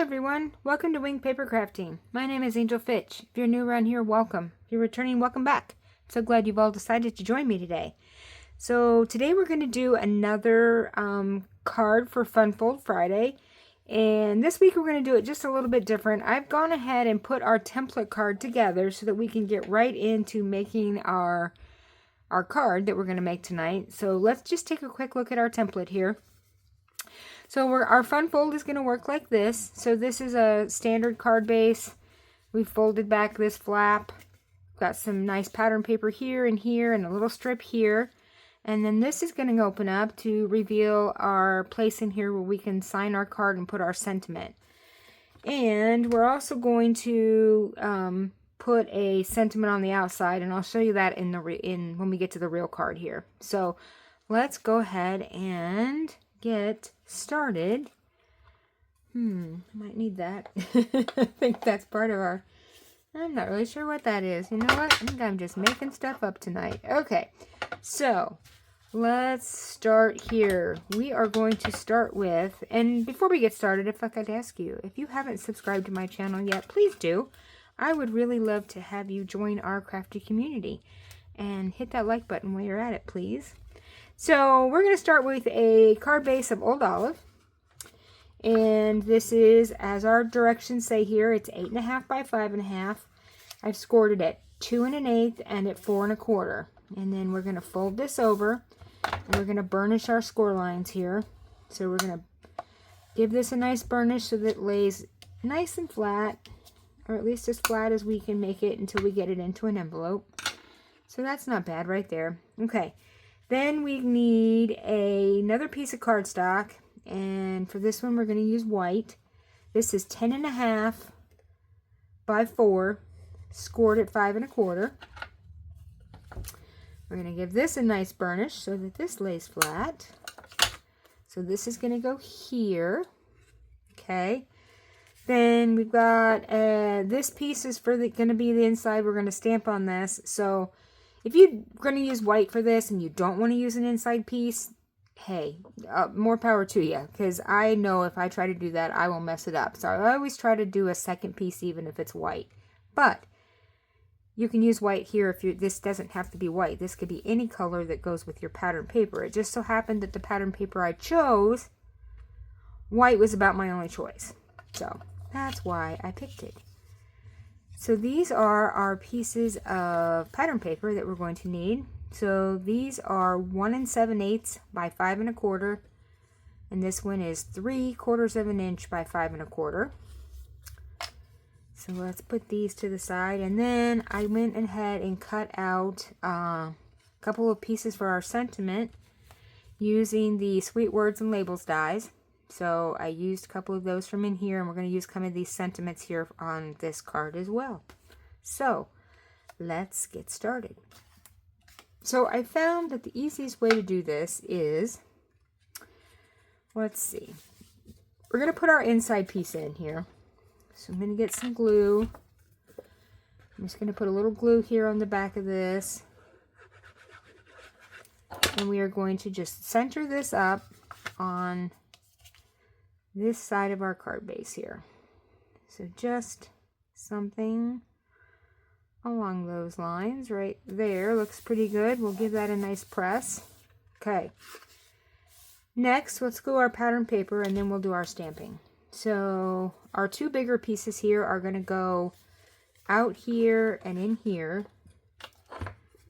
everyone, welcome to Wing Papercrafting. My name is Angel Fitch. If you're new around here, welcome. If you're returning, welcome back. I'm so glad you've all decided to join me today. So today we're going to do another card for Fun Fold Friday. And this week we're going to do it just a little bit different. I've gone ahead and put our template card together so that we can get right into making our card that we're going to make tonight. So let's just take a quick look at our template here. So our fun fold is going to work like this. So this is a standard card base. We folded back this flap. Got some nice pattern paper here and a little strip here. And then this is going to open up to reveal our place in here where we can sign our card and put our sentiment. And we're also going to put a sentiment on the outside, and I'll show you that when we get to the real card here. So let's go ahead and get started. Might need that. I think that's part of our, I'm not really sure what that is. You know what? I think I'm just making stuff up tonight. Okay, so let's start here. We are going to start with, and before we get started, if I could ask you, if you haven't subscribed to my channel yet, please do. I would really love to have you join our crafty community, and hit that like button while you're at it, please. So we're going to start with a card base of Old Olive. And this is, as our directions say here, it's 8.5 by 5.5. I've scored it at 2 1/8 and at 4 1/4. And then we're going to fold this over, and we're going to burnish our score lines here. So we're going to give this a nice burnish so that it lays nice and flat, or at least as flat as we can make it until we get it into an envelope. So that's not bad right there. Okay. Then we need another piece of cardstock, and for this one we're going to use white. This is 10.5 by 4, scored at 5 1/4. We're going to give this a nice burnish so that this lays flat. So this is going to go here. Okay. Then we've got this piece is going to be the inside. We're going to stamp on this. So if you're going to use white for this and you don't want to use an inside piece, hey, more power to you. Because I know if I try to do that, I will mess it up. So I always try to do a second piece even if it's white. But you can use white here if this doesn't have to be white. This could be any color that goes with your pattern paper. It just so happened that the pattern paper I chose, white was about my only choice. So that's why I picked it. So these are our pieces of pattern paper that we're going to need. So these are 1 7/8 by 5 1/4, and this one is 3/4 of an inch by 5 1/4. So let's put these to the side, and then I went ahead and cut out a couple of pieces for our sentiment using the Sweet Words and Labels dies. So I used a couple of those from in here, and we're going to use some of these sentiments here on this card as well. So let's get started. So I found that the easiest way to do this is, let's see, we're going to put our inside piece in here. So I'm going to get some glue. I'm just going to put a little glue here on the back of this. And we are going to just center this up on this side of our card base here. So just something along those lines right there. Looks pretty good. We'll give that a nice press. Okay. Next, let's glue our pattern paper, and then we'll do our stamping. So our two bigger pieces here are going to go out here and in here.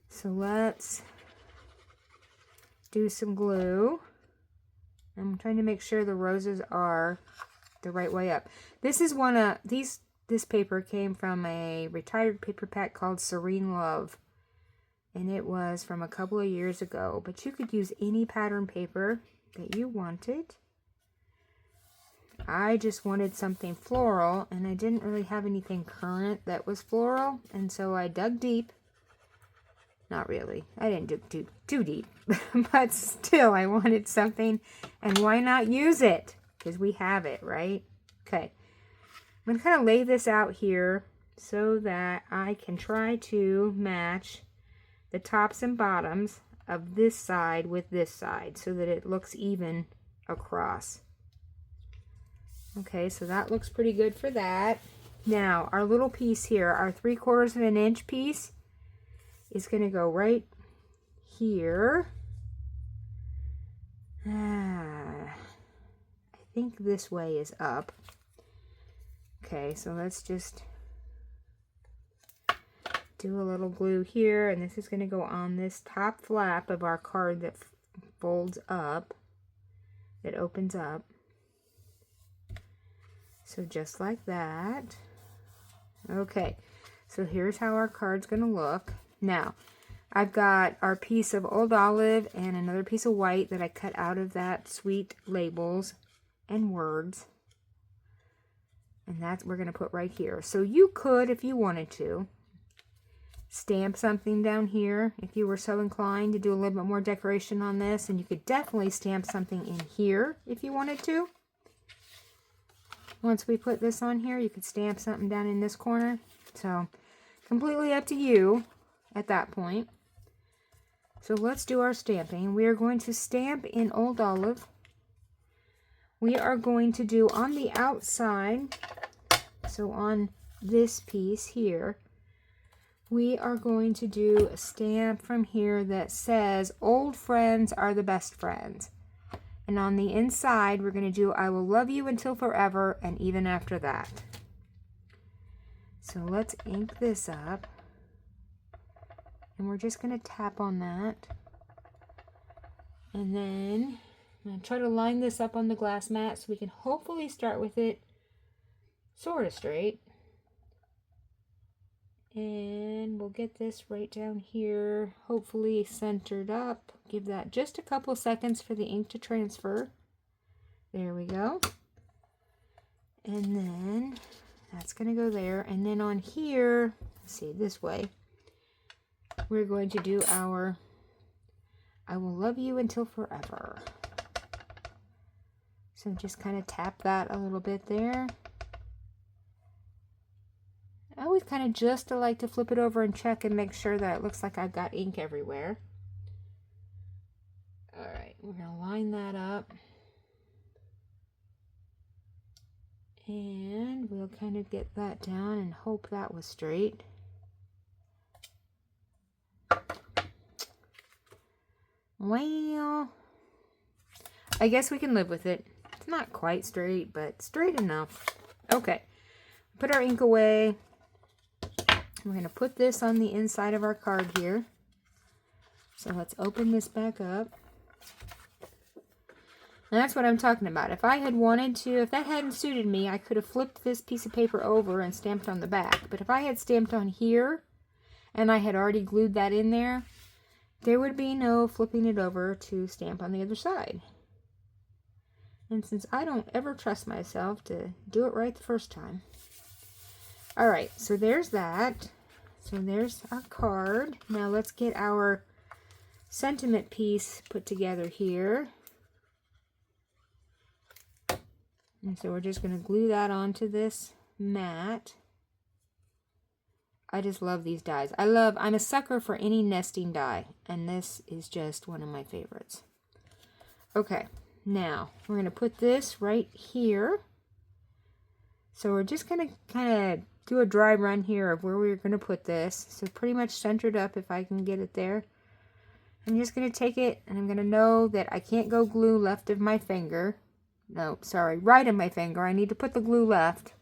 So let's do some glue. I'm trying to make sure the roses are the right way up. This is this paper came from a retired paper pack called Serene Love. And it was from a couple of years ago. But you could use any pattern paper that you wanted. I just wanted something floral, and I didn't really have anything current that was floral. And so I dug deep. Not really. I didn't dig too deep. But still, I wanted something. And why not use it? Because we have it, right? Okay. I'm going to kind of lay this out here so that I can try to match the tops and bottoms of this side with this side so that it looks even across. Okay, so that looks pretty good for that. Now, our little piece here, our 3/4 of an inch piece, is going to go right here. I think this way is up. Okay, so let's just do a little glue here, and this is going to go on this top flap of our card that folds up, that opens up. So just like that. Okay, so here's how our card's going to look. Now, I've got our piece of old olive and another piece of white that I cut out of that sweet labels and words. And that's we're going to put right here. So you could, if you wanted to, stamp something down here if you were so inclined to do a little bit more decoration on this. And you could definitely stamp something in here if you wanted to. Once we put this on here, you could stamp something down in this corner. So, completely up to you at that point. So let's do our stamping. We are going to stamp in old olive. We are going to do on the outside, so on this piece here, we are going to do a stamp from here that says, "Old friends are the best friends." And on the inside, we're going to do, "I will love you until forever and even after that." So let's ink this up. And we're just going to tap on that. And then I'm going to try to line this up on the glass mat so we can hopefully start with it sort of straight. And we'll get this right down here, hopefully centered up. Give that just a couple seconds for the ink to transfer. There we go. And then that's going to go there. And then on here, let's see, this way, we're going to do our "I will love you until forever." So just kind of tap that a little bit there. I always kind of just like to flip it over and check and make sure that it looks like I've got ink everywhere. Alright, we're going to line that up. And we'll kind of get that down and hope that was straight. Well, I guess we can live with it. It's not quite straight, but straight enough. Okay, put our ink away. We're going to put this on the inside of our card here. So let's open this back up. And that's what I'm talking about. If I had wanted to, if that hadn't suited me, I could have flipped this piece of paper over and stamped on the back. But if I had stamped on here, and I had already glued that in there, there would be no flipping it over to stamp on the other side. And since I don't ever trust myself to do it right the first time. Alright, so there's that. So there's our card. Now let's get our sentiment piece put together here. And so we're just going to glue that onto this mat. I just love these dies. I'm a sucker for any nesting die, and this is just one of my favorites. Okay, now we're going to put this right here. So we're just going to kind of do a dry run here of where we're going to put this. So pretty much centered up if I can get it there. I'm just going to take it, and I'm going to know that I can't go glue left of my finger. No, sorry, right of my finger. I need to put the glue left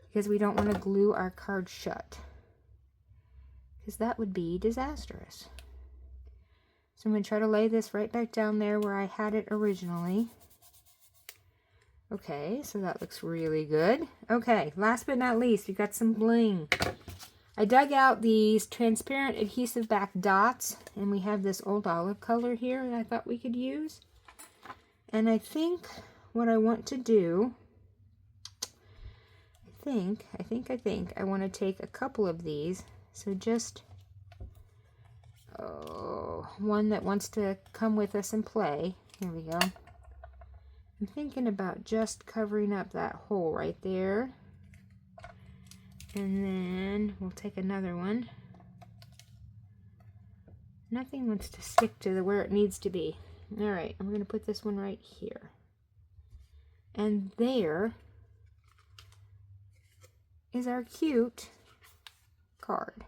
because we don't want to glue our card shut, because that would be disastrous. So I'm going to try to lay this right back down there where I had it originally. Okay, so that looks really good. Okay, last but not least, we've got some bling. I dug out these transparent adhesive back dots, and we have this old olive color here that I thought we could use. And I think what I want to do, I want to take a couple of these. So just one that wants to come with us and play. Here we go. I'm thinking about just covering up that hole right there. And then we'll take another one. Nothing wants to stick to where it needs to be. Alright, I'm going to put this one right here. And there is our cute card.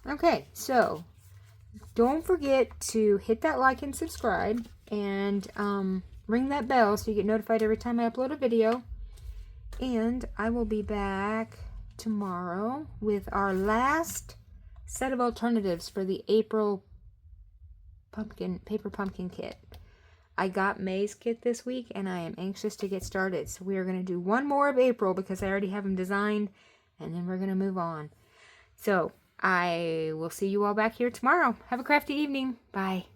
Okay, so don't forget to hit that like and subscribe, and ring that bell so you get notified every time I upload a video. And I will be back tomorrow with our last set of alternatives for the April paper pumpkin kit. I got May's kit this week, and I am anxious to get started. So we are going to do one more of April because I already have them designed, and then we're going to move on. So I will see you all back here tomorrow. Have a crafty evening. Bye.